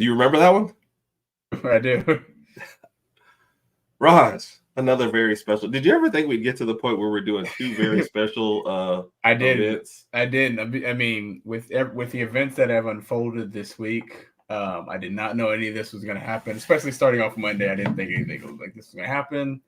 Do you remember that one? I do. Raj, another very special. Did you ever think we'd get to the point where we're doing two very special I didn't. events? I didn't. I mean, with the events that have unfolded this week, I did not know any of this was going to happen. Especially starting off Monday, I didn't think anything like this was going to happen.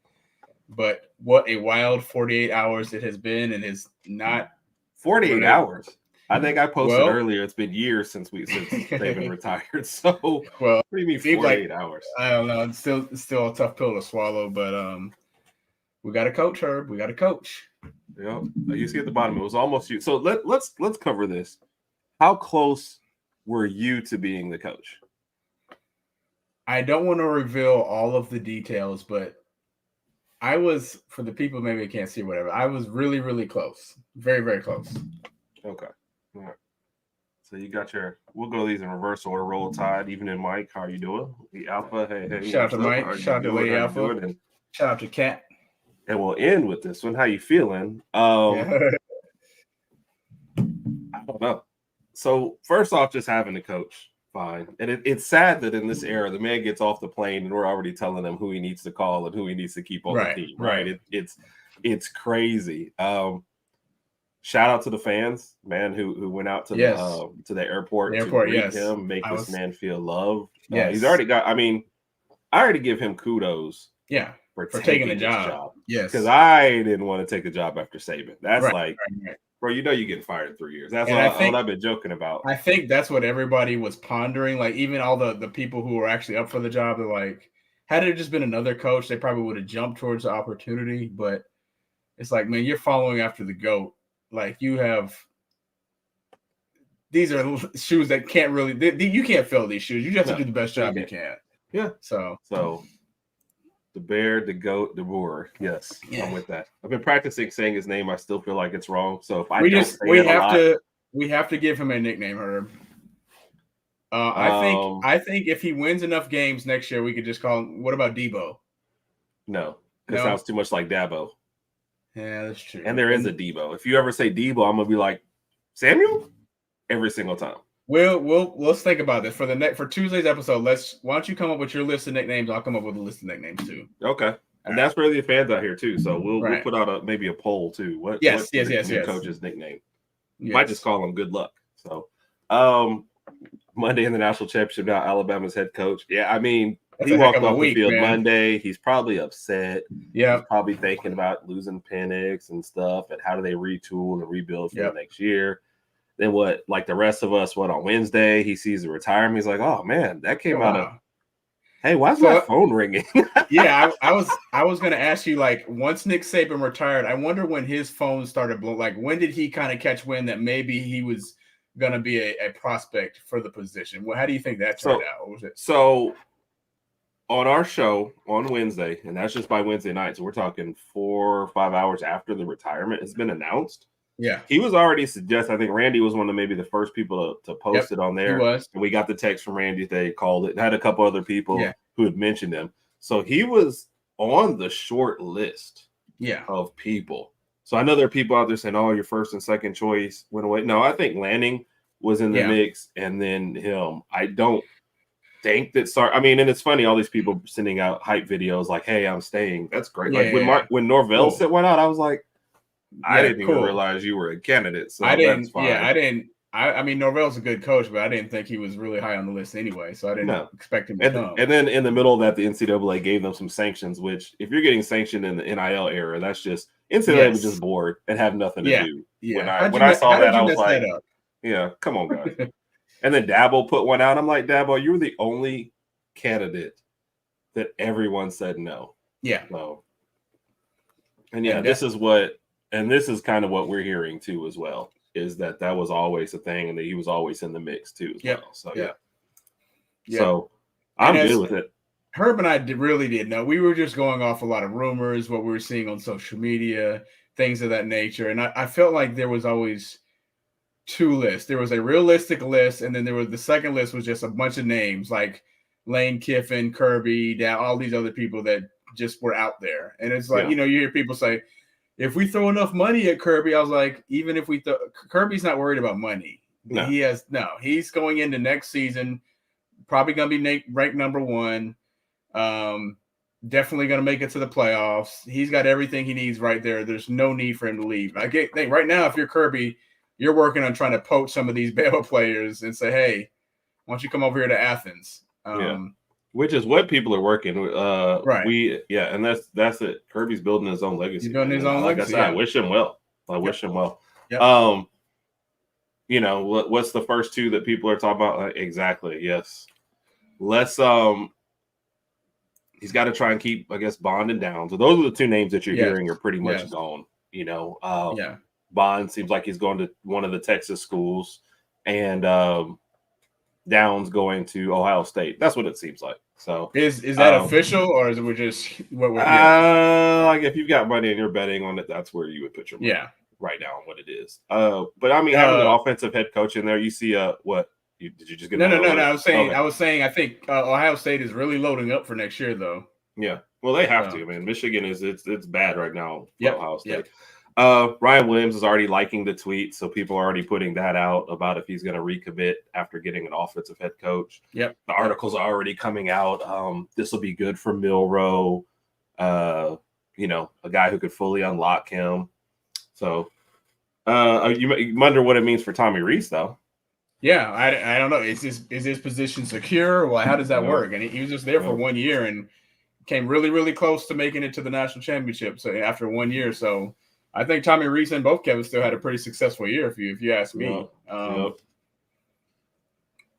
But what a wild 48 hours it has been, and is not 48 hours. I think I posted earlier. It's been years since they've been retired. So, well, what do you mean 48 hours? I don't know. It's still a tough pill to swallow, but we got a coach, Herb. We got a coach. Yeah, you see at the bottom, it was almost you. So let's cover this. How close were you to being the coach? I don't want to reveal all of the details, but I was, for the people maybe can't see whatever, I was really, really close. Very, very close. Okay. All right. So you got we'll go these in reverse order. Roll Tide, even in Mike. How are you doing? The Alpha. Hey. Shout out to Mike. Shout out to Lady Alpha. And shout out to Kat. And we'll end with this one. How you feeling? I don't know. So first off, just having a coach, fine. And it's sad that in this era, the man gets off the plane and we're already telling him who he needs to call and who he needs to keep on the team. Right. It's crazy. Shout out to the fans, man, who went out to the airport to greet him, make this man feel loved. He's already got. I mean, I already give him kudos. Yeah, for taking the job. Yes, because I didn't want to take the job after Saban. That's bro, you getting fired in 3 years. That's what I've been joking about. I think that's what everybody was pondering. Like even all the people who were actually up for the job, they're like, had it just been another coach, they probably would have jumped towards the opportunity. But it's like, man, you're following after the GOAT. Like you have, these are shoes that can't really, you can't fill these shoes. You just have to do the best job you can. Yeah. So DeBoer, the GOAT, DeBoer. Yes, I'm with that. I've been practicing saying his name. I still feel like it's wrong. So if we have to give him a nickname, Herb. I think if he wins enough games next year, we could just call him. What about DeBoer? No, it sounds too much like Dabo. Yeah, that's true. And there is a Debo. If you ever say Debo, I'm gonna be like Samuel every single time. Let's think about this for Tuesday's episode. Why don't you come up with your list of nicknames? I'll come up with a list of nicknames too. Okay, and that's for the fans out here too. So we'll put out maybe a poll too. What's the coach's nickname? Yes. Might just call him Good Luck. So Monday in the national championship, now Alabama's head coach. Yeah, I mean. He walked off the field Monday. He's probably upset. Yeah. He's probably thinking about losing Penix and stuff and how do they retool and rebuild for the next year. Then like the rest of us, on Wednesday, he sees the retirement. He's like, oh, man, that came out of – hey, why is my phone ringing? Yeah, I was going to ask you, like, once Nick Saban retired, I wonder when his phone started blowing. Like, when did he kind of catch wind that maybe he was going to be a prospect for the position? Well, how do you think that turned out? What was it? So – on our show on Wednesday, and that's just by Wednesday night, so we're talking 4 or 5 hours after the retirement has been announced. Yeah. He was already suggesting, I think Randy was one of maybe the first people to post it on there. He was. And we got the text from Randy. They called it and had a couple other people who had mentioned him. So he was on the short list of people. So I know there are people out there saying, oh, your first and second choice went away. No, I think Lanning was in the mix and then him. I don't think that and it's funny, all these people sending out hype videos like, hey, I'm staying. That's great. When Norvell sent one out, I was like, I didn't even realize you were a candidate. So I didn't. I mean, Norvell's a good coach, but I didn't think he was really high on the list anyway. So I didn't expect him to come. And then in the middle of that, the NCAA gave them some sanctions, which if you're getting sanctioned in the NIL era, that's just NCAA was just bored and have nothing to do. Yeah. When I saw that, I was like, yeah, come on, guys. And then Dabo put one out. I'm like, Dabo, you were the only candidate that everyone said no. Yeah. So, and this is kind of what we're hearing too as well, is that was always a thing and that he was always in the mix too as well. So, So I'm good with it. Herb and I really did know. We were just going off a lot of rumors, what we were seeing on social media, things of that nature. And I felt like there was always two lists. There was a realistic list, and then there was the second list was just a bunch of names like Lane Kiffin, Kirby, all these other people that just were out there. And it's like, you hear people say, if we throw enough money at Kirby, I was like, even if Kirby's not worried about money. No. He's going into next season Probably going to be ranked number 1. Definitely going to make it to the playoffs. He's got everything he needs right there. There's no need for him to leave. I think right now, if you're Kirby, you're working on trying to poach some of these Bama players and say, hey, why don't you come over here to Athens? Which is what people are working. Right. And that's it. Kirby's building his own legacy. He's building his own legacy. I said, I wish him well. I wish him well. Yep. What's the first 2 that people are talking about? Exactly. Yes. Let's he's got to try and keep, I guess, Bond and Downs. So those are the 2 names that you're hearing are pretty much gone. Bond seems like he's going to one of the Texas schools, and Downs going to Ohio State. That's what it seems like. So is that official, or is it just what we're like if you've got money and you're betting on it, that's where you would put your money right now on what it is. But I mean, having an offensive head coach in there, you see what. Did you just get no? I was saying I think Ohio State is really loading up for next year, though. Yeah, well, they have to. Man, Michigan it's bad right now. Ohio State. Yep. Ryan Williams is already liking the tweet, so people are already putting that out about if he's going to recommit after getting an offensive head coach. Yep. The articles are already coming out. This will be good for Milroe. A guy who could fully unlock him. So, you wonder what it means for Tommy Rees, though. Yeah, I don't know. Is his position secure? Well, how does that work? And he was just there for 1 year and came really, really close to making it to the national championship. So after 1 year, so I think Tommy Rees and both Kevin still had a pretty successful year. If you ask me,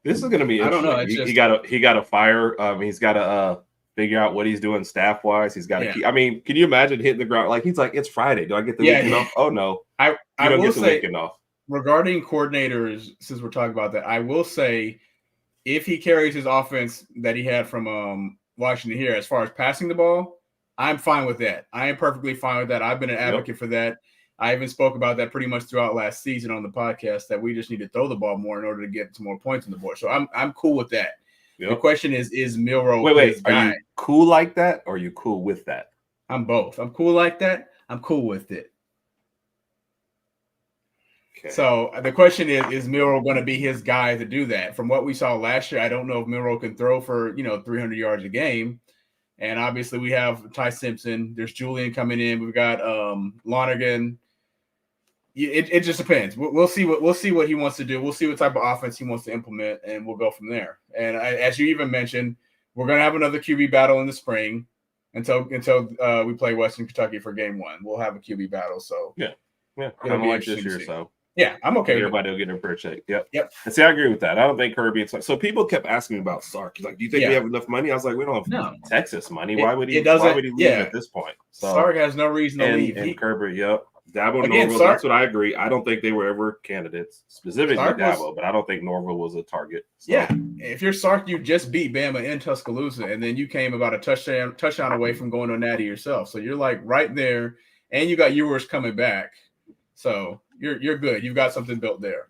this is going to be interesting. I don't know. He got to fire. He's got to figure out what he's doing staff wise. He's got to keep. I mean, can you imagine hitting the ground like he's like, it's Friday. Do I get the weekend off? Oh no, I don't will get the weekend off. Regarding coordinators, since we're talking about that, I will say if he carries his offense that he had from Washington here, as far as passing the ball, I'm fine with that. I am perfectly fine with that. I've been an advocate for that. I even spoke about that pretty much throughout last season on the podcast, that we just need to throw the ball more in order to get some more points on the board. So I'm cool with that. Yep. The question is Milroe wait, are you cool like that, or are you cool with that? I'm both. I'm cool like that. I'm cool with it. So the question is Milroe going to be his guy to do that? From what we saw last year, I don't know if Milroe can throw for 300 yards a game. And obviously we have Ty Simpson. There's Julian coming in. We've got Lonergan. It just depends. We'll see what he wants to do. We'll see what type of offense he wants to implement, and we'll go from there. And as you even mentioned, we're going to have another QB battle in the spring until we play Western Kentucky for game 1. We'll have a QB battle. So yeah, kind of like this year. So. Yeah, I'm okay. Everybody will get a fair check. Yep. And see, I agree with that. I don't think Kirby. So people kept asking me about Sark. He's like, "Do you think we have enough money?" I was like, "We don't have Texas money. Why would he leave at this point?" So Sark has no reason to leave. And Kirby, Dabo, Norville. That's what I agree. I don't think they were ever candidates, specifically Dabo, but I don't think Norville was a target. So. Yeah, if you're Sark, you just beat Bama in Tuscaloosa, and then you came about a touchdown away from going to natty yourself. So you're like right there, and you got Ewers coming back. So you're good. You've got something built there.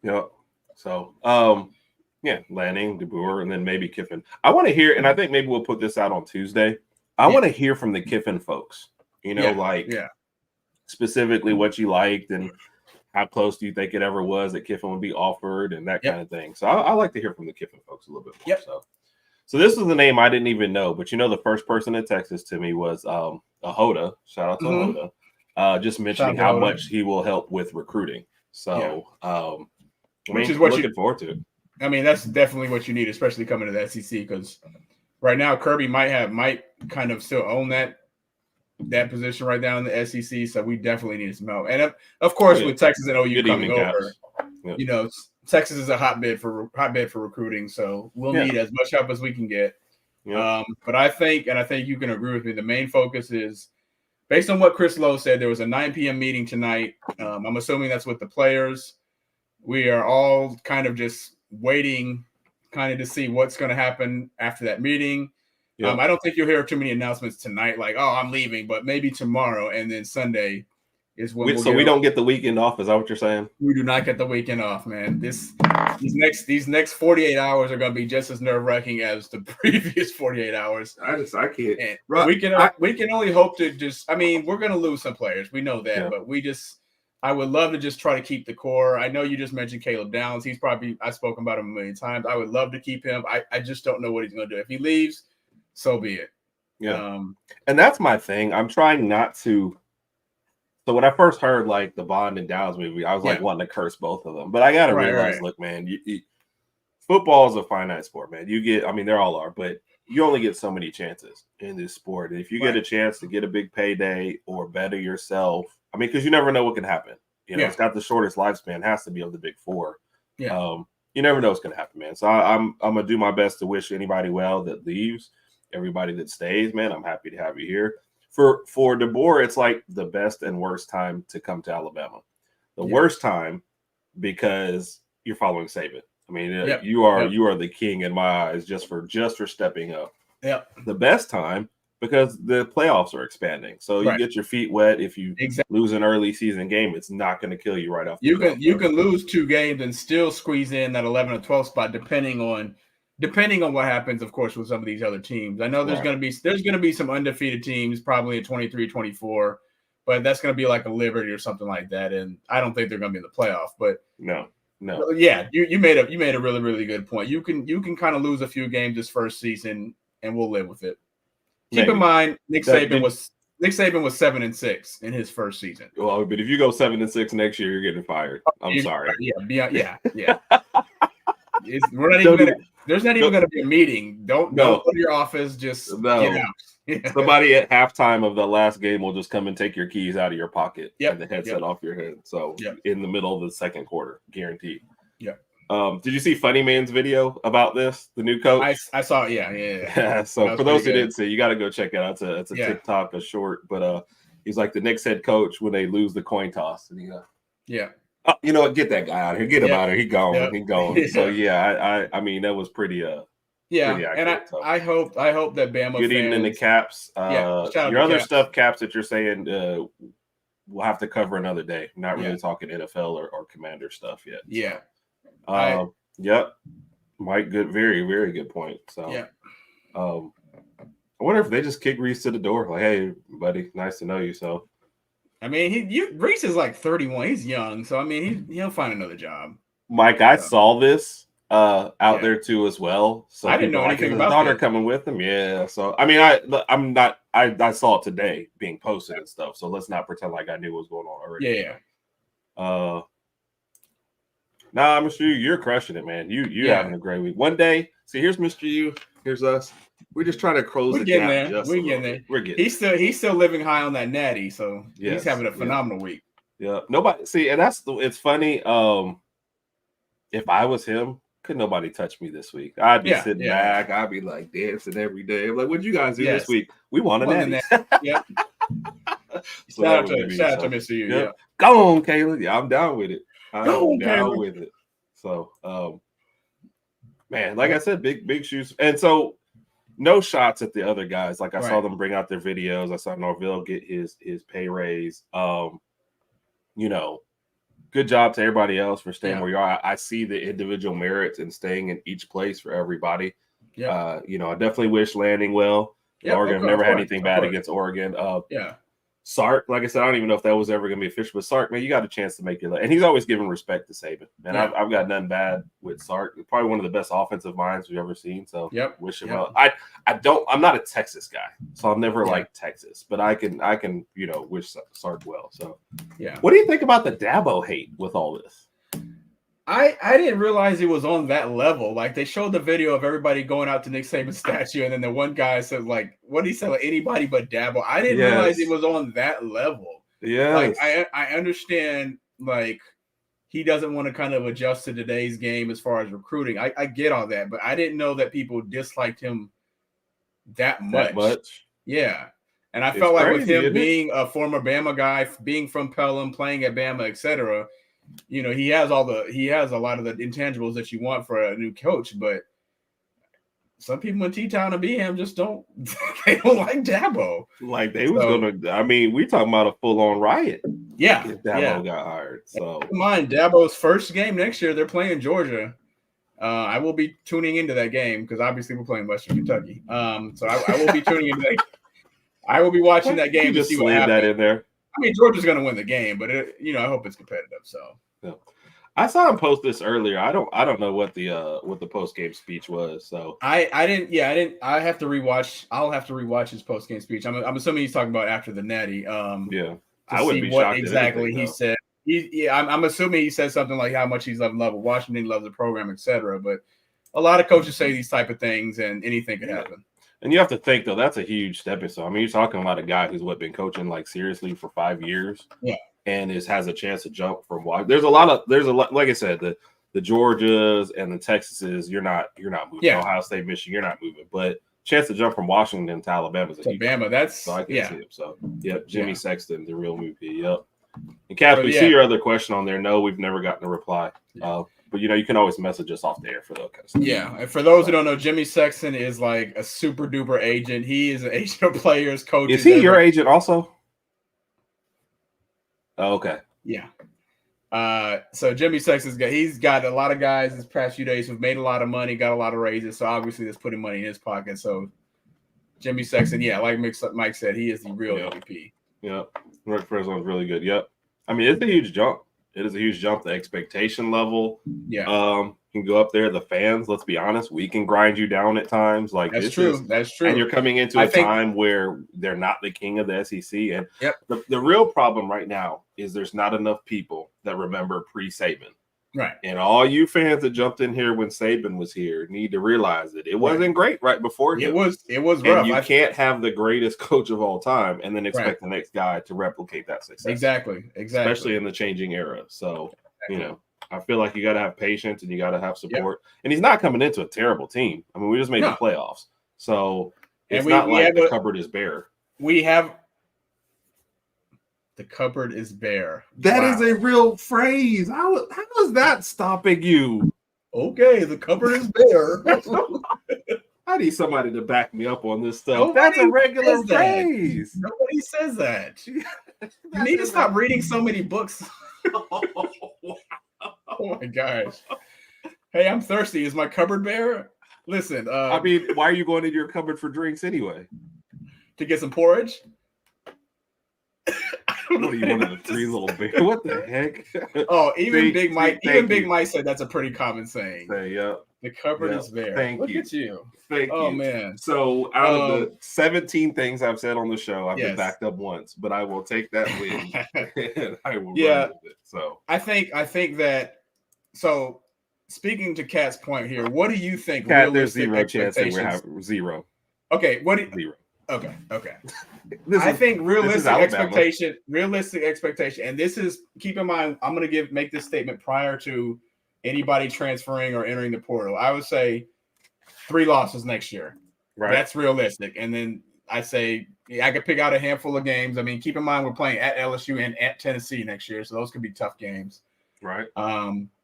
Yep. So Lanning, DeBoer, and then maybe Kiffin. I want to hear, and I think maybe we'll put this out on Tuesday. I want to hear from the Kiffin folks. Specifically what you liked and how close do you think it ever was that Kiffin would be offered and that kind of thing. So I like to hear from the Kiffin folks a little bit more. So this is the name I didn't even know, but the first person in Texas to me was Ahoda. Shout out to Ahoda. Just mentioning how much he will help with recruiting. So, which is what looking forward to. I mean, that's definitely what you need, especially coming to the SEC, because right now Kirby might kind of still own that position right now in the SEC. So we definitely need some help. And of course, with Texas and OU coming over, Texas is a hotbed for recruiting. So we'll need as much help as we can get. But I think you can agree with me. The main focus is, based on what Chris Lowe said, there was a 9 p.m. meeting tonight. I'm assuming that's with the players. We are all kind of just waiting kind of to see what's going to happen after that meeting. I don't think you'll hear too many announcements tonight, like, oh, I'm leaving, but maybe tomorrow and then Sunday is when we don't get the weekend off. Is that what you're saying? We do not get the weekend off, man. These next 48 hours are going to be just as nerve-wracking as the previous 48 hours. I can't. We can only hope to we're going to lose some players. We know that, but we just I would love to just try to keep the core. I know you just mentioned Caleb Downs. I've spoken about him a million times. I would love to keep him. I just don't know what he's going to do. If he leaves, so be it. Yeah. And that's my thing. I'm trying not to. So when I first heard like the Bond and Downs movie, I was like wanting to curse both of them. But I got to realize, look, man, football is a finite sport, man. They all are, but you only get so many chances in this sport. And if you get a chance to get a big payday or better yourself, because you never know what can happen. It's got the shortest lifespan, has to be of the big four. Yeah. You never know what's going to happen, man. So I'm going to do my best to wish anybody well that leaves. Everybody that stays, man, I'm happy to have you here. For DeBoer, it's like the best and worst time to come to Alabama. The worst time because you're following Saban. You are the king in my eyes just for stepping up. Yeah. The best time because the playoffs are expanding. So you get your feet wet. If you lose an early season game, it's not going to kill you right off. You can lose 2 games and still squeeze in that 11 or 12 spot depending on what happens, of course, with some of these other teams. I know there's going to be some undefeated teams, probably at 23-24, but that's going to be like a Liberty or something like that. And I don't think they're going to be in the playoff. But no. Yeah, you made a really, really good point. You can kind of lose a few games this first season, and we'll live with it. Keep in mind, Nick Saban was 7-6 in his first season. Well, but if you go 7-6 next year, you're getting fired. I'm sorry. Yeah. There's not even going to be a meeting. Don't go to your office. Just get out. Somebody at halftime of the last game will just come and take your keys out of your pocket and the headset off your head. So in the middle of the second quarter, guaranteed. Yeah. Did you see Funny Man's video about this? The new coach. I saw it. Yeah. So for those who didn't see, you got to go check it out. It's a TikTok, a short. But he's like the Knicks head coach when they lose the coin toss, and he oh, you know what? Get that guy out of here. Get him out of here. He gone. He gone. So that was pretty. Pretty accurate, and I hope that Bama. Good evening in the Caps. Your other stuff, Caps, that you're saying, we'll have to cover another day. Not really talking NFL or Commander stuff yet. Yeah. Yep. Mike, good, very, very good point. So, I wonder if they just kick Reese to the door, like, "Hey, buddy, nice to know you." So, Reese is like 31. He's young, so he'll find another job. Mike, I saw this out there too as well. So I didn't know anything about his daughter coming with him. Yeah. So I saw it today being posted and stuff. So let's not pretend like I knew what was going on already. Yeah. Nah, Mr. U, you're crushing it, man. You having a great week. One day, see, here's Mr. U, here's us. We're just trying to close the gap. We're getting there. We're getting. He's still living high on that natty, so he's having a phenomenal week. Yeah. Nobody see, and it's funny. If I was him, could nobody touch me this week? I'd be sitting back. I'd be like dancing every day. I'm like, what'd you guys do this week? We won a natty. Yeah. Shout out to Mr. U. Yeah. Go on, Caleb. Yeah, I'm down with it. I'm down with it. So, man, like I said, big shoes. And so no shots at the other guys. Like I saw them bring out their videos. I saw Norville get his pay raise. Good job to everybody else for staying where you are. I see the individual merits in staying in each place for everybody. Yeah. I definitely wish Lanning well. Oregon never had anything bad against Oregon. Sark, like I said, I don't even know if that was ever going to be official, but Sark, man, you got a chance to make it. And he's always given respect to Saban. Man, I've got nothing bad with Sark. Probably one of the best offensive minds we've ever seen. So wish him well. I'm not a Texas guy, so I'm never like Texas, but I can wish Sark well. So what do you think about the Dabo hate with all this? I didn't realize it was on that level. Like they showed the video of everybody going out to Nick Saban's statue, and then the one guy said, like, what did he say? Like anybody but Dabo. I didn't realize it was on that level. Yeah. Like I understand like he doesn't want to kind of adjust to today's game as far as recruiting. I get all that, but I didn't know that people disliked him that much. Yeah. And I felt like with him being a former Bama guy, being from Pelham, playing at Bama, etc., he has a lot of the intangibles that you want for a new coach, but some people in T-Town and BM just don't like Dabo. Like they was gonna. We talking about a full-on riot. Yeah, if Dabo got hired. So keep in mind, Dabo's first game next year, they're playing Georgia. I will be tuning into that game because obviously we're playing Western Kentucky. So I will be tuning into that. I will be watching that game to see what happens. That in there. I mean, Georgia's going to win the game, but I hope it's competitive. So. Yeah. I saw him post this earlier. I don't know what the post game speech was. So I didn't. I have to rewatch. I'll have to rewatch his post game speech. I'm assuming he's talking about after the Natty. Yeah, I wouldn't be shocked exactly he said. I'm assuming he said something like how much he's loved Washington, loves the program, etc. But a lot of coaches say these type of things, and anything can happen. And you have to think though, that's a huge stepping stone. I mean, you're talking about a guy who's been coaching like seriously for 5 years. Yeah. And has a chance to jump from there's a lot like I said, the Georgias and the Texases, you're not moving. Yeah. Ohio State, Michigan, you're not moving. But chance to jump from Washington to Alabama is a huge Alabama. That's so I can see him. So Jimmy Sexton, the real MVP. Yep. And Cass, we see your other question on there. No, we've never gotten a reply. But you can always message us off the air for that kind of stuff. Yeah, and for those who don't know, Jimmy Sexton is like a super duper agent. He is an agent of players, coaches. Is he your agent also? Oh, okay. Yeah. So Jimmy Sexton's he's got a lot of guys this past few days who've made a lot of money, got a lot of raises. So obviously that's putting money in his pocket. So Jimmy Sexton, like Mike said, he is the real MVP. Yep. Rick Fresno's really good. Yep. I mean, it's a huge jump. It is a huge jump. The expectation level. Yeah. Can go up there. The fans, let's be honest, we can grind you down at times. Like that's true. That's true. And you're coming into a time where they're not the king of the SEC. And the real problem right now is there's not enough people that remember pre-Saban. Right. And all you fans that jumped in here when Saban was here need to realize that it wasn't great right before him. It was rough. And you can't have the greatest coach of all time and then expect the next guy to replicate that success. Exactly. Especially in the changing era. So, I feel like you got to have patience and you got to have support. Yep. And he's not coming into a terrible team. I mean, we just made the playoffs. So it's not like the cupboard is bare. The cupboard is bare. That is a real phrase. How is that stopping you? Okay, the cupboard is bare. I need somebody to back me up on this stuff. That's a regular phrase. Nobody says that. You need to stop reading so many books. Oh my gosh. Hey, I'm thirsty. Is my cupboard bare? Listen. I mean, why are you going into your cupboard for drinks anyway? To get some porridge? What are you, one of the three little big? What the heck? Oh, Big Mike said that's a pretty common saying. The cupboard is bare. Look at you. Thank you. Man. So out of the 17 things I've said on the show, I've been backed up once, but I will take that win and I will run with it. So I think that. So speaking to Kat's point here, what do you think? Kat, there's zero chance that we're having zero. Okay, zero. Okay. I think realistic expectation, and this is, keep in mind, I'm going to make this statement prior to anybody transferring or entering the portal. I would say 3 losses next year. Right. That's realistic. And then I say I could pick out a handful of games. I mean, keep in mind we're playing at LSU and at Tennessee next year, so those could be tough games. Right.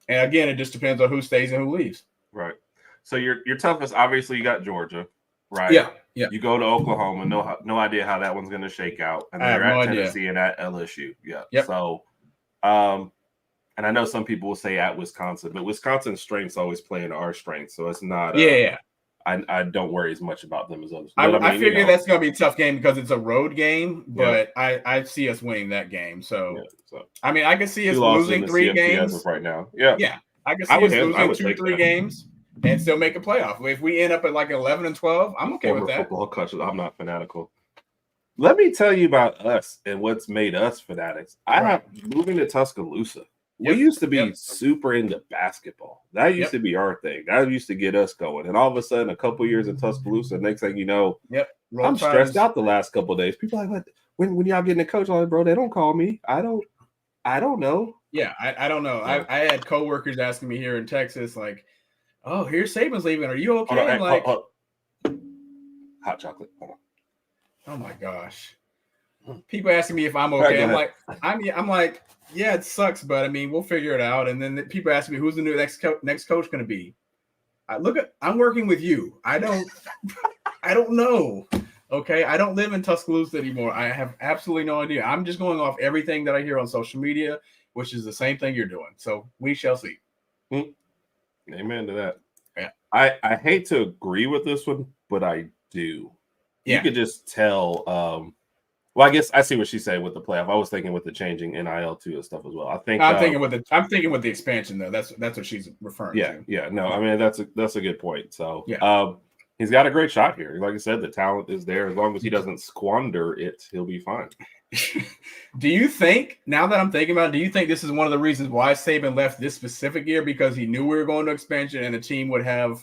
And again, it just depends on who stays and who leaves. Right. So your toughest, obviously, you got Georgia. Right. Yeah. You go to Oklahoma, no idea how that one's going to shake out, and they're at Tennessee and at LSU. Yeah. Yep. So, and I know some people will say at Wisconsin, but Wisconsin's strengths always play into our strengths, so it's not. I don't worry as much about them as others. I figure that's going to be a tough game because it's a road game, but I see us winning that game. So I mean, I can see us losing 3 games right now. Yeah. I can see us losing 2-3 games and still make a playoff. If we end up at like 11-12, I'm okay with that. Football coaches, I'm not fanatical. Let me tell you about us and what's made us fanatics. Moving to Tuscaloosa. We used to be super into basketball. That used to be our thing. That used to get us going. And all of a sudden, a couple years in Tuscaloosa, next thing you know, I'm stressed out the last couple of days. People are like, what? When y'all getting a coach? I'm like, bro, they don't call me. I don't know. Yeah, I don't know. I had coworkers asking me here in Texas, like, oh, here's Saban's leaving. Are you okay? I'm like, hot chocolate. Hold on. Oh my gosh. People asking me if I'm okay. I'm like, yeah, it sucks, but I mean, we'll figure it out. And then people ask me, who's the new next coach going to be? I'm working with you. I don't know. Okay. I don't live in Tuscaloosa anymore. I have absolutely no idea. I'm just going off everything that I hear on social media, which is the same thing you're doing. So we shall see. Amen to that. Yeah. I hate to agree with this one, but I do. You could just tell Well, I guess I see what she's saying with the playoff. I was thinking with the changing NIL too and stuff as well. I think I'm thinking with the expansion though. That's what she's referring to. Yeah. No, I mean that's a good point. So he's got a great shot here. Like I said, the talent is there. As long as he doesn't squander it, he'll be fine. Do you think, now that I'm thinking about it, do you think this is one of the reasons why Saban left this specific year, because he knew we were going to expansion and the team would have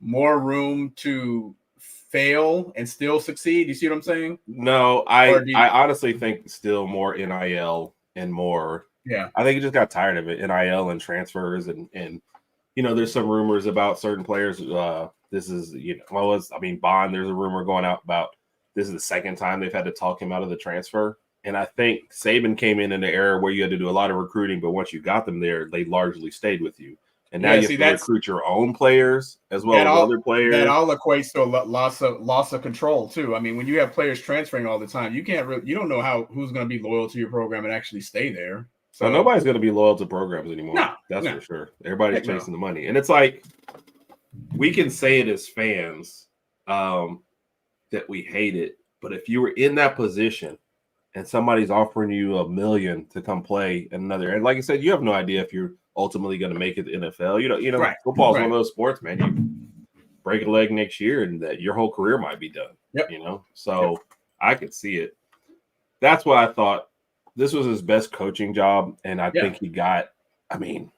more room to fail and still succeed? You see what I'm saying? No, I honestly think still more NIL and more. Yeah, I think he just got tired of it. NIL and transfers and there's some rumors about certain players. This is Bond. There's a rumor going out about this is the second time they've had to talk him out of the transfer. And I think Saban came in an era where you had to do a lot of recruiting, but once you got them there, they largely stayed with you. And now you have to recruit your own players as well as other players. That all equates to a loss of control too. I mean, when you have players transferring all the time, you don't know who's going to be loyal to your program and actually stay there. So nobody's going to be loyal to programs anymore. No, that's for sure. Everybody's chasing the money, and it's like we can say it as fans that we hate it, but if you were in that position and somebody's offering you $1 million to come play another, and like I said, you have no idea if you're ultimately going to make it to the NFL. Right. Football is one of those sports, man. You break a leg next year and that your whole career might be done. Yep. So I could see it. That's why I thought this was his best coaching job. And I think he got, we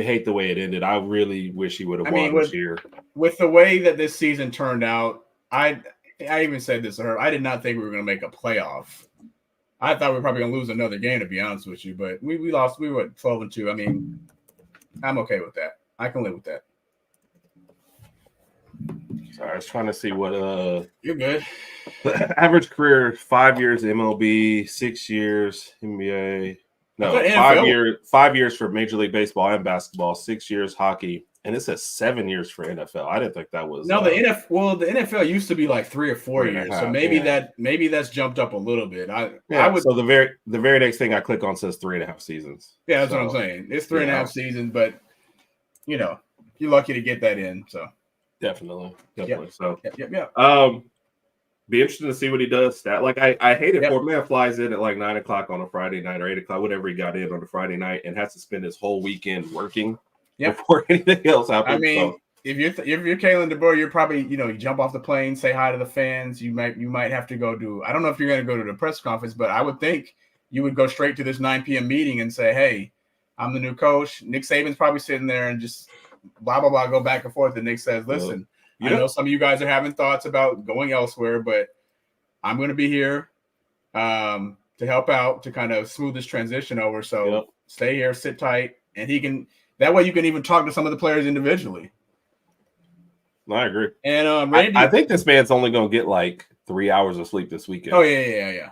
hate the way it ended. I really wish he would have won this year. With the way that this season turned out, I even said this to her. I did not think we were going to make a playoff. I thought we were probably going to lose another game, to be honest with you, but we lost. We were at 12-2. I mean, I'm okay with that. I can live with that. Sorry, I was trying to see what you're good. Average career 5 years MLB, 6 years NBA. No, 5 years for Major League Baseball and basketball, 6 years hockey. And it says 7 years for NFL. I didn't think that was the NFL used to be like 3 or 4 years, so maybe that's jumped up a little bit. I would. So the very next thing I click on says 3.5 seasons. Yeah, that's what I'm saying. It's 3.5 seasons, but you're lucky to get that in. So definitely. Yep. So yeah. Be interesting to see what he does. I hate it for man flies in at like 9 o'clock on a Friday night or 8 o'clock, whatever he got in on a Friday night, and has to spend his whole weekend working. Before anything else happens. I mean, if you're Kalen DeBoer, you're probably you jump off the plane, say hi to the fans. You might have to go do. I don't know if you're going to go to the press conference, but I would think you would go straight to this 9 p.m. meeting and say, "Hey, I'm the new coach." Nick Saban's probably sitting there and just blah blah blah, go back and forth. And Nick says, "Listen, I know some of you guys are having thoughts about going elsewhere, but I'm going to be here to help out to kind of smooth this transition over. So stay here, sit tight, and he can." That way you can even talk to some of the players individually. I agree. And Randy, I think this man's only going to get like 3 hours of sleep this weekend. Oh, yeah.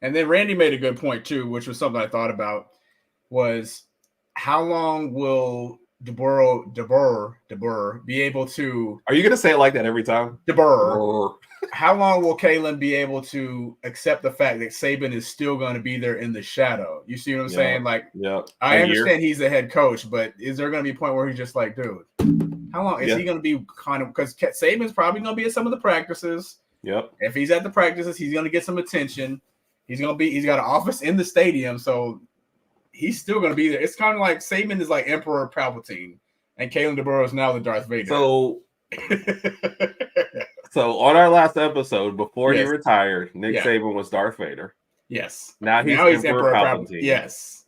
And then Randy made a good point too, which was something I thought about, was how long will DeBoer be able to... Are you going to say it like that every time? DeBoer. How long will Kalen be able to accept the fact that Saban is still going to be there in the shadow? You see what I'm saying? Like, I understand he's the head coach, but is there going to be a point where he's just like, dude, how long is he going to be kind of, because Saban's probably going to be at some of the practices. Yep. If he's at the practices, he's going to get some attention. He's got an office in the stadium, so he's still going to be there. It's kind of like Saban is like Emperor Palpatine, and Kalen DeBoer is now the Darth Vader. So on our last episode, before he retired, Nick Saban was Darth Vader. Yes. Now he's Emperor Palpatine. Yes.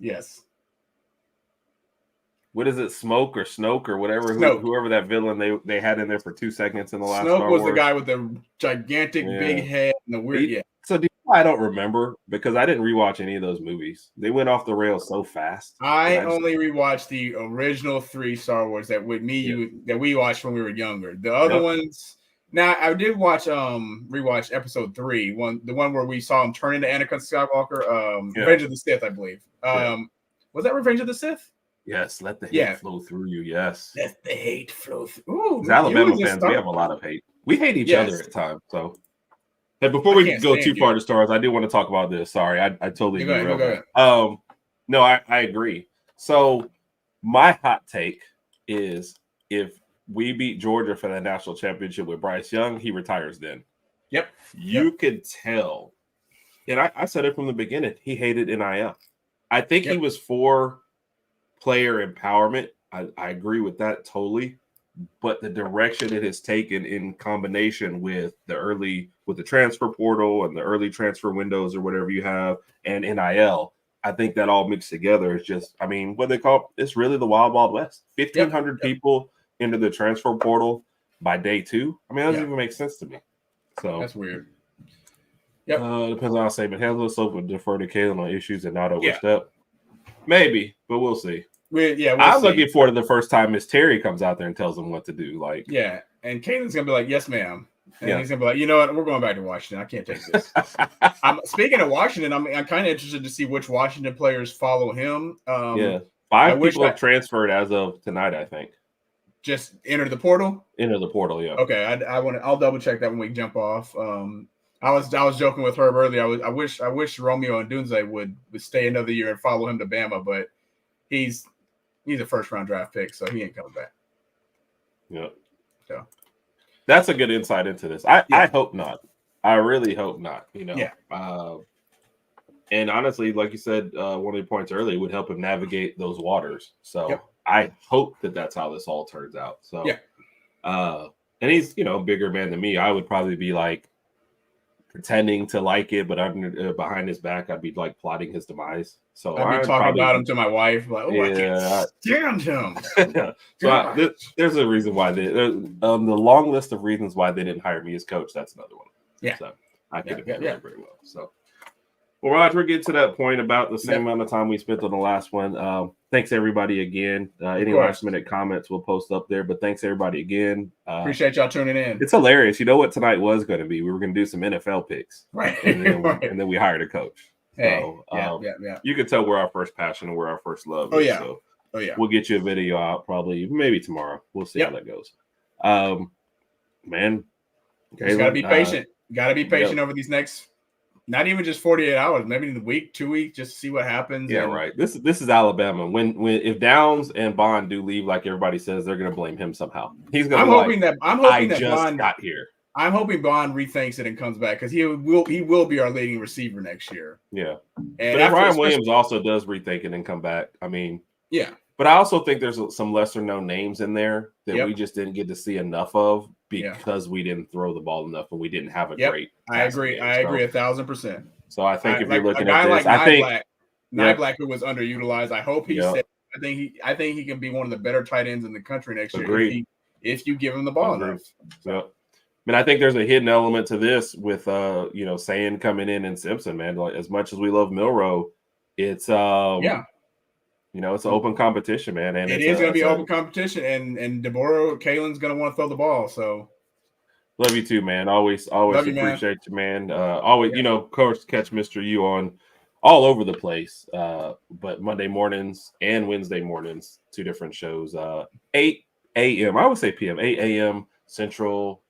What is it, Smoke or Snoke or whatever? Whoever that villain they had in there for 2 seconds in the last Snoke was the guy with the gigantic big head and the weird. So I don't remember because I didn't rewatch any of those movies. They went off the rails so fast. I only rewatched the original 3 Star Wars that we watched when we were younger. The other ones. Now I did rewatch episode 3, the one where we saw him turn into Anakin Skywalker, Revenge of the Sith, I believe. Was that Revenge of the Sith? Yes, let the hate flow through you. Yes, let the hate flow through. Ooh, as Alabama fans, we have a lot of hate. We hate each other at times. So, and before we go too far to stars, I do want to talk about this. Sorry, I totally derailed. No, I agree. So, my hot take is if we beat Georgia for the national championship with Bryce Young, he retires then. You could tell. And I said it from the beginning. He hated NIL. I think he was for player empowerment. I agree with that totally. But the direction it has taken in combination with the transfer portal and the early transfer windows or whatever you have and NIL, I think that all mixed together is just, I mean, what they call it's really the wild, wild west. 1,500 people into the transfer portal by day 2. I mean, that doesn't even make sense to me. So that's weird. Depends on how I say, but handle us over, defer to Kalen on issues and not overstep. Maybe, but we'll see. I'm looking forward to the first time Miss Terry comes out there and tells them what to do. Like, and Caitlin's gonna be like, "Yes, ma'am," and he's gonna be like, "You know what? We're going back to Washington. I can't take this." Speaking of Washington, I'm kind of interested to see which Washington players follow him. 5 people have transferred as of tonight. I think just entered the portal. Yeah. Okay, I'll double check that when we jump off. I was joking with Herb earlier. I wish Romeo and Dunze would stay another year and follow him to Bama, but he's a first-round draft pick, so he ain't coming back. Yeah. So that's a good insight into this. I hope not. I really hope not. You know. Yeah. And honestly, like you said, one of your points earlier would help him navigate those waters. So I hope that's how this all turns out. So and he's a bigger man than me. I would probably be like pretending to like it, but behind his back, I'd be like plotting his demise. So I'd be talking about him to my wife, like, "Oh, I can't stand him." So there's a reason why the long list of reasons why they didn't hire me as coach. That's another one. Yeah, so I could have done very well. So, well, Roger, we're getting to that point about the same amount of time we spent on the last one. Thanks everybody again. Any last minute comments we'll post up there, but thanks everybody again. Appreciate y'all tuning in. It's hilarious. You know what tonight was going to be? We were going to do some NFL picks, right? And then we hired a coach. So you can tell we're our first passion and we're our first love. So we'll get you a video out maybe tomorrow. We'll see how that goes. Man, you gotta be patient. Gotta be patient over these next, not even just 48 hours, maybe in a week, 2 weeks, just to see what happens. Yeah, right. This is Alabama. When if Downs and Bond do leave, like everybody says, they're gonna blame him somehow. He's gonna. I'm hoping that Bond got here. I'm hoping Bond rethinks it and comes back because he will be our leading receiver next year. Yeah, and but Ryan Williams also does rethink it and come back. I mean, but I also think there's some lesser known names in there that we just didn't get to see enough of because we didn't throw the ball enough and we didn't have a great. I agree. I agree 1,000%. So I think if you're looking at this, I think Black, who was underutilized. I hope he said. I think he can be one of the better tight ends in the country next year if you give him the ball enough. So. I mean, I think there's a hidden element to this with Sayin coming in and Simpson, man. Like, as much as we love Milroe, it's it's an open competition, man. And it is going to be open competition, and DeBoer, Kalen's going to want to throw the ball. So love you too, man. Always appreciate you, man. Coach, catch Mr. U on all over the place. But Monday mornings and Wednesday mornings, 2 different shows. 8 a.m. I would say p.m. 8 a.m. Central,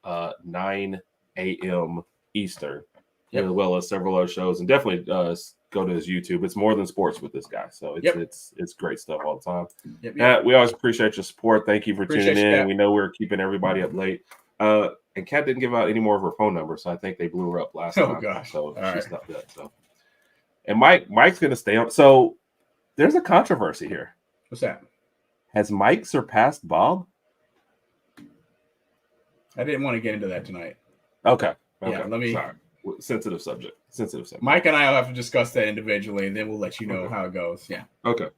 9 a.m. Eastern, as well as several other shows, and definitely go to his YouTube. It's more than sports with this guy, so it's great stuff all the time. We always appreciate your support. Thank you for tuning in. Kat. We know we're keeping everybody up late. And Kat didn't give out any more of her phone number, so I think they blew her up last time. Gosh. So she's not that. So, and Mike's going to stay on. So there's a controversy here. What's that? Has Mike surpassed Bob? I didn't want to get into that tonight. Okay. Yeah, let me. Sorry. Sensitive subject. Mike and I will have to discuss that individually, and then we'll let you know how it goes. Yeah. Okay.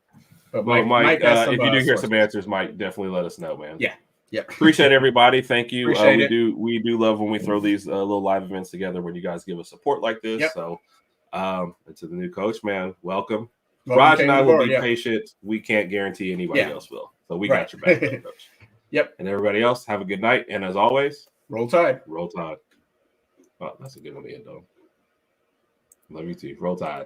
But Mike if you do hear some answers, Mike, definitely let us know, man. Yeah. Appreciate everybody. Thank you. We do love when we throw these little live events together when you guys give us support like this. Yep. So, to the new coach, man, welcome. Raj and I will be patient. We can't guarantee anybody else will. So we got your back, coach. Yep. And everybody else, have a good night. And as always, roll Tide. Roll Tide. Oh, that's a good one to end on. Love you too. Roll Tide.